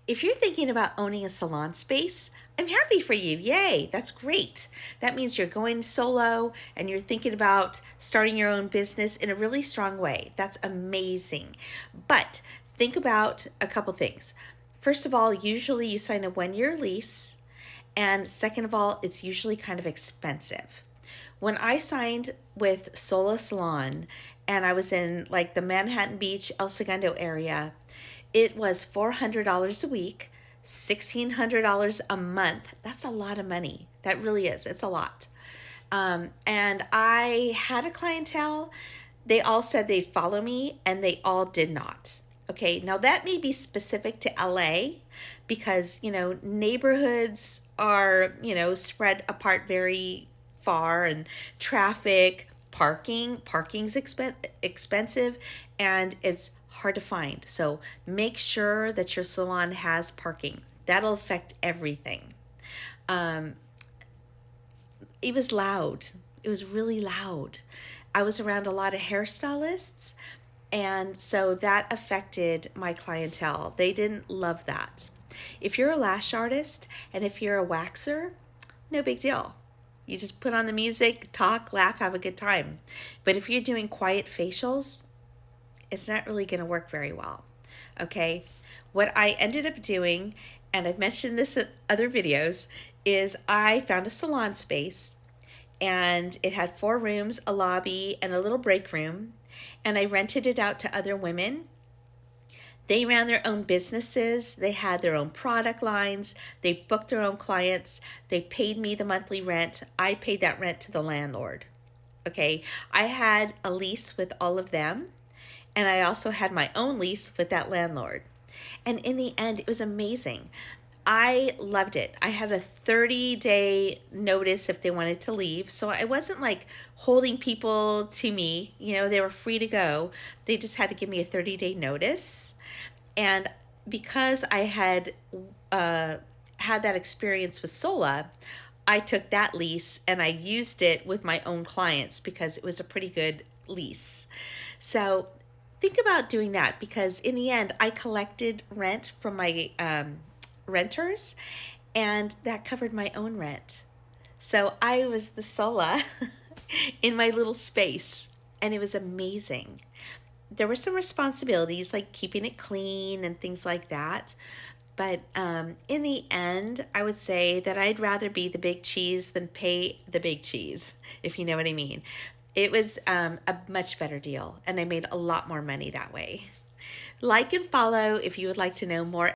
If you're thinking about owning a salon space, I'm happy for you. Yay, that's great. That means you're going solo and you're thinking about starting your own business in a really strong way. That's amazing. But think about a couple things. First of all, usually you sign a 1 year lease. And second of all, it's usually kind of expensive. When I signed with Sola Salon and I was in like the Manhattan Beach, El Segundo area, it was $400 a week, $1,600 a month. That's a lot of money. That really is. It's a lot. And I had a clientele. They all said they'd follow me, and they all did not. Okay, now that may be specific to LA because, neighborhoods are, spread apart very far, and traffic, parking's expensive, and it's hard to find. So make sure that your salon has parking. That'll affect everything. Um, it was loud. It was really loud. I was around a lot of hairstylists, and so that affected my clientele. They didn't love that. If you're a lash artist and if you're a waxer, no big deal. You just put on the music, talk, laugh, have a good time. But if you're doing quiet facials, it's not really going to work very well. Okay? What I ended up doing, and I've mentioned this in other videos, is I found a salon space, and it had 4 rooms, a lobby, and a little break room, and I rented it out to other women. They ran their own businesses, they had their own product lines, they booked their own clients, they paid me the monthly rent, I paid that rent to the landlord. Okay, I had a lease with all of them, and I also had my own lease with that landlord. And in the end, it was amazing. I loved it. I had a 30-day notice if they wanted to leave. So I wasn't like holding people to me. They were free to go. They just had to give me a 30-day notice. And because I had had that experience with Sola, I took that lease and I used it with my own clients because it was a pretty good lease. So think about doing that, because in the end, I collected rent from my renters, and that covered my own rent. So I was the Sola in my little space, and it was amazing. There were some responsibilities like keeping it clean and things like that. But in the end, I would say that I'd rather be the big cheese than pay the big cheese, if you know what I mean. It was a much better deal, and I made a lot more money that way. Like and follow if you would like to know more